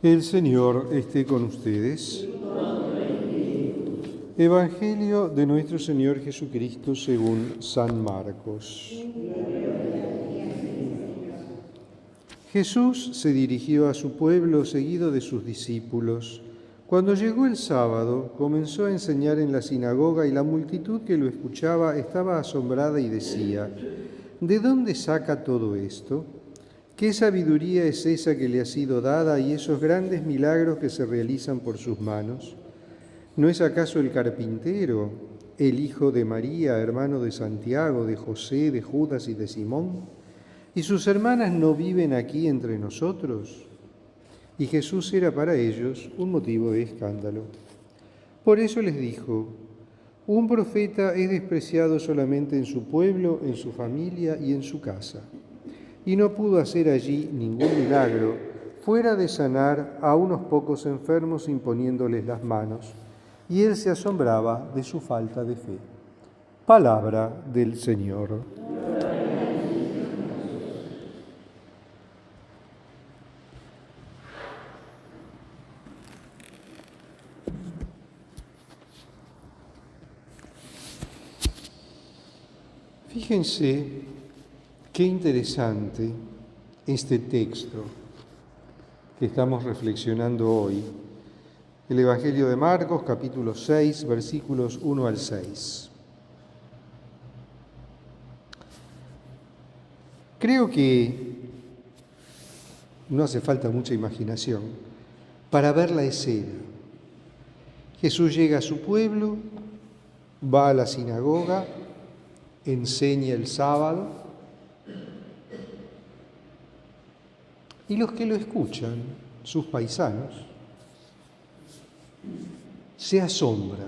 El Señor esté con ustedes. Evangelio de nuestro Señor Jesucristo según San Marcos. Jesús se dirigió a su pueblo seguido de sus discípulos. Cuando llegó el sábado, comenzó a enseñar en la sinagoga y la multitud que lo escuchaba estaba asombrada y decía: ¿De dónde saca todo esto? ¿Qué sabiduría es esa que le ha sido dada y esos grandes milagros que se realizan por sus manos? ¿No es acaso el carpintero, el hijo de María, hermano de Santiago, de José, de Judas y de Simón? ¿Y sus hermanas no viven aquí entre nosotros? Y Jesús era para ellos un motivo de escándalo. Por eso les dijo: un profeta es despreciado solamente en su pueblo, en su familia y en su casa. Y no pudo hacer allí ningún milagro, fuera de sanar a unos pocos enfermos imponiéndoles las manos. Y él se asombraba de su falta de fe. Palabra del Señor. Fíjense qué interesante este texto que estamos reflexionando hoy. El Evangelio de Marcos, capítulo 6, versículos 1 al 6. Creo que no hace falta mucha imaginación para ver la escena. Jesús llega a su pueblo, va a la sinagoga, enseña el sábado, y los que lo escuchan, sus paisanos, se asombran.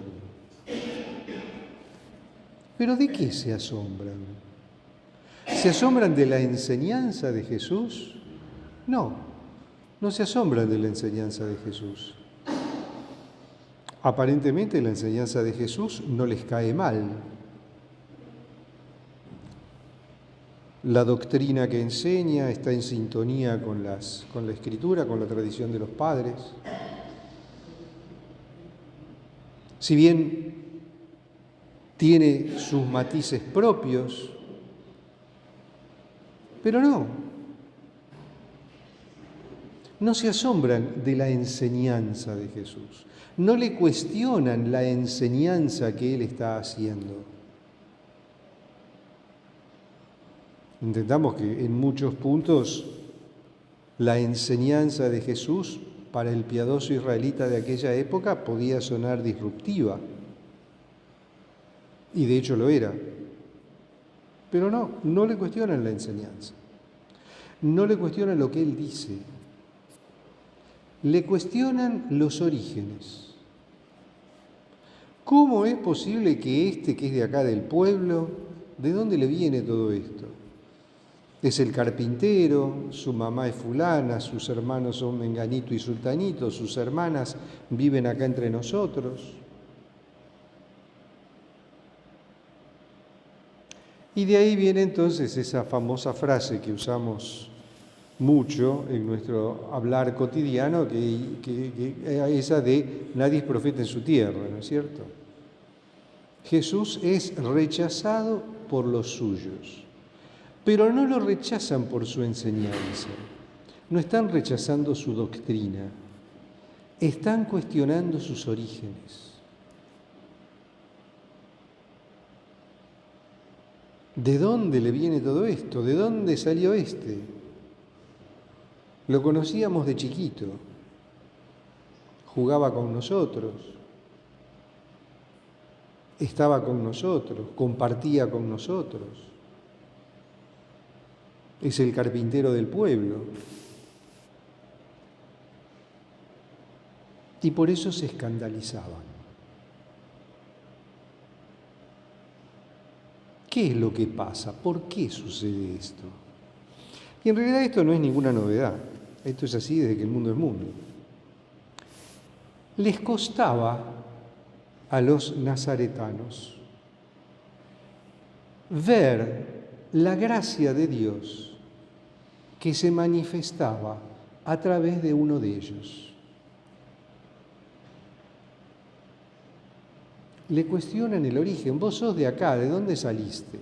¿Pero de qué se asombran? ¿Se asombran de la enseñanza de Jesús? No, no se asombran de la enseñanza de Jesús. Aparentemente la enseñanza de Jesús no les cae mal. La doctrina que enseña está en sintonía con la Escritura, con la tradición de los padres. Si bien tiene sus matices propios, pero no se asombran de la enseñanza de Jesús, no le cuestionan la enseñanza que Él está haciendo. Entendamos que en muchos puntos la enseñanza de Jesús para el piadoso israelita de aquella época podía sonar disruptiva, y de hecho lo era. Pero no le cuestionan la enseñanza, no le cuestionan lo que Él dice, le cuestionan los orígenes. ¿Cómo es posible que que es de acá del pueblo, de dónde le viene todo esto? Es el carpintero, su mamá es fulana, sus hermanos son menganito y sultanito, sus hermanas viven acá entre nosotros. Y de ahí viene entonces esa famosa frase que usamos mucho en nuestro hablar cotidiano, que esa de nadie es profeta en su tierra, ¿no es cierto? Jesús es rechazado por los suyos. Pero no lo rechazan por su enseñanza, no están rechazando su doctrina, están cuestionando sus orígenes. ¿De dónde le viene todo esto? ¿De dónde salió este? Lo conocíamos de chiquito, jugaba con nosotros, estaba con nosotros, compartía con nosotros. Es el carpintero del pueblo. Y por eso se escandalizaban. ¿Qué es lo que pasa? ¿Por qué sucede esto? Y en realidad esto no es ninguna novedad. Esto es así desde que el mundo es mundo. Les costaba a los nazaretanos ver la gracia de Dios que se manifestaba a través de uno de ellos. Le cuestionan el origen. Vos sos de acá, ¿de dónde saliste?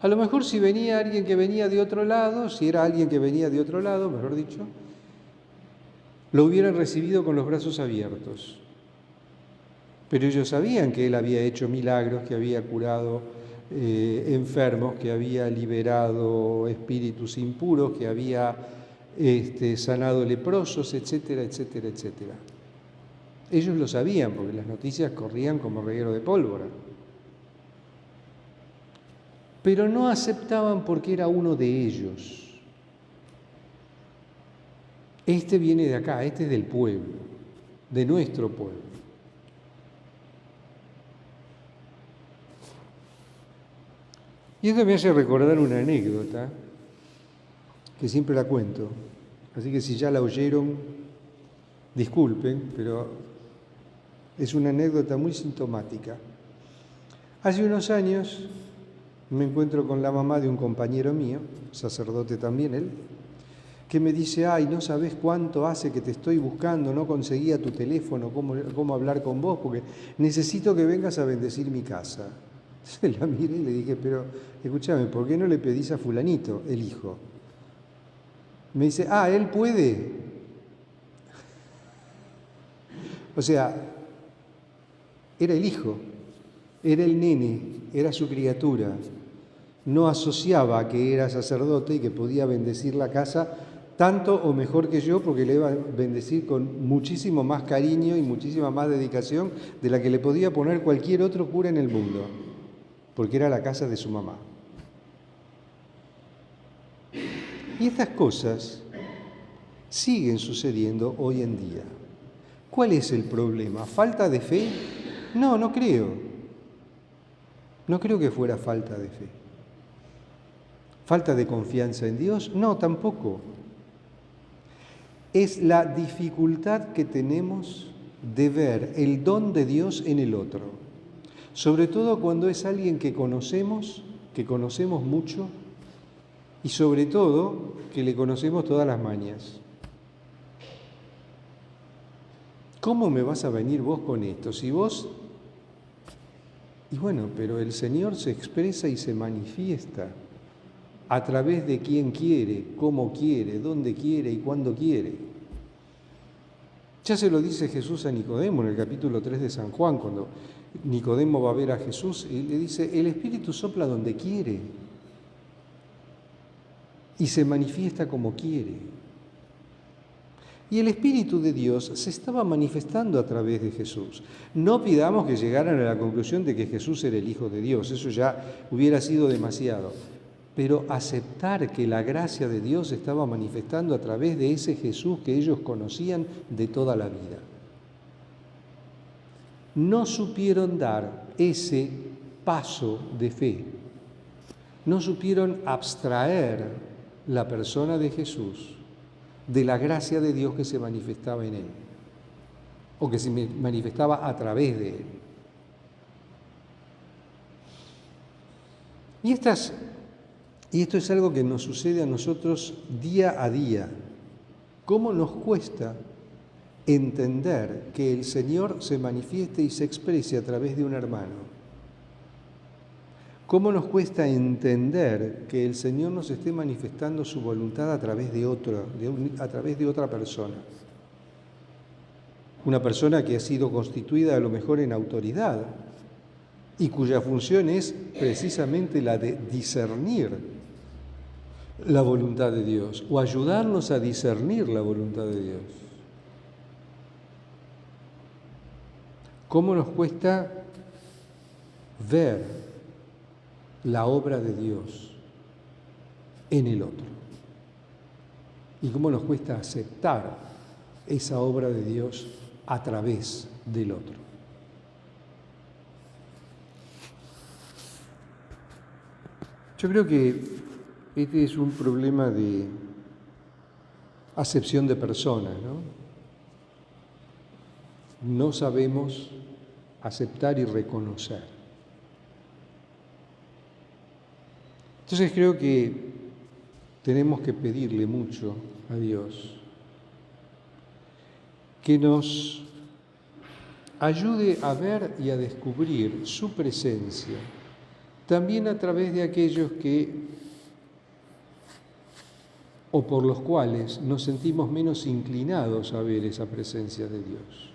A lo mejor si venía alguien que venía de otro lado, si era alguien que venía de otro lado, mejor dicho, lo hubieran recibido con los brazos abiertos. Pero ellos sabían que él había hecho milagros, que había curado enfermos, que había liberado espíritus impuros, que había sanado leprosos, etcétera, etcétera, etcétera. Ellos lo sabían porque las noticias corrían como reguero de pólvora. Pero no aceptaban porque era uno de ellos. Este viene de acá, este es del pueblo, de nuestro pueblo. Y esto me hace recordar una anécdota, que siempre la cuento, así que si ya la oyeron, disculpen, pero es una anécdota muy sintomática. Hace unos años me encuentro con la mamá de un compañero mío, sacerdote también él, que me dice, ay, no sabés cuánto hace que te estoy buscando, no conseguía tu teléfono, cómo hablar con vos, porque necesito que vengas a bendecir mi casa. Entonces la miré y le dije, pero escúchame, ¿por qué no le pedís a fulanito, el hijo? Me dice, él puede. O sea, era el hijo, era el nene, era su criatura. No asociaba que era sacerdote y que podía bendecir la casa tanto o mejor que yo, porque le iba a bendecir con muchísimo más cariño y muchísima más dedicación de la que le podía poner cualquier otro cura en el mundo, porque era la casa de su mamá. Y estas cosas siguen sucediendo hoy en día. ¿Cuál es el problema? ¿Falta de fe? No, no creo. No creo que fuera falta de fe. ¿Falta de confianza en Dios? No, tampoco. Es la dificultad que tenemos de ver el don de Dios en el otro. Sobre todo cuando es alguien que conocemos mucho y sobre todo que le conocemos todas las mañas. ¿Cómo me vas a venir vos con esto? Si vos... Y bueno, pero el Señor se expresa y se manifiesta a través de quien quiere, cómo quiere, dónde quiere y cuándo quiere. Ya se lo dice Jesús a Nicodemo en el capítulo 3 de San Juan, cuando Nicodemo va a ver a Jesús y le dice, el Espíritu sopla donde quiere y se manifiesta como quiere. Y el Espíritu de Dios se estaba manifestando a través de Jesús. No pidamos que llegaran a la conclusión de que Jesús era el Hijo de Dios, eso ya hubiera sido demasiado. Pero aceptar que la gracia de Dios se estaba manifestando a través de ese Jesús que ellos conocían de toda la vida. No supieron dar ese paso de fe. No supieron abstraer la persona de Jesús de la gracia de Dios que se manifestaba en él, o que se manifestaba a través de él. Y esto es algo que nos sucede a nosotros día a día. ¿Cómo nos cuesta entender que el Señor se manifieste y se exprese a través de un hermano? ¿Cómo nos cuesta entender que el Señor nos esté manifestando su voluntad a través de a través de otra persona? Una persona que ha sido constituida a lo mejor en autoridad y cuya función es precisamente la de discernir la voluntad de Dios o ayudarnos a discernir la voluntad de Dios. ¿Cómo nos cuesta ver la obra de Dios en el otro? ¿Y cómo nos cuesta aceptar esa obra de Dios a través del otro? Yo creo que este es un problema de acepción de personas, ¿no? No sabemos aceptar y reconocer. Entonces creo que tenemos que pedirle mucho a Dios que nos ayude a ver y a descubrir su presencia, también a través de aquellos o por los cuales nos sentimos menos inclinados a ver esa presencia de Dios.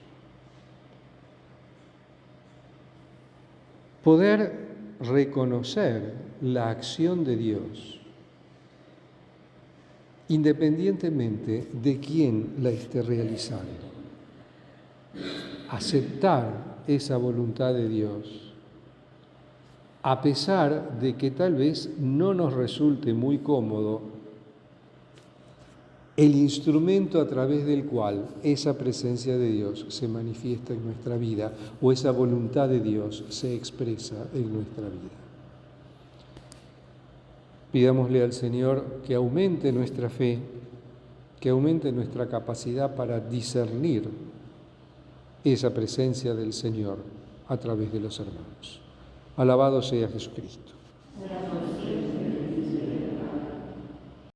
Poder reconocer la acción de Dios, independientemente de quién la esté realizando. Aceptar esa voluntad de Dios, a pesar de que tal vez no nos resulte muy cómodo el instrumento a través del cual esa presencia de Dios se manifiesta en nuestra vida o esa voluntad de Dios se expresa en nuestra vida. Pidámosle al Señor que aumente nuestra fe, que aumente nuestra capacidad para discernir esa presencia del Señor a través de los hermanos. Alabado sea Jesucristo.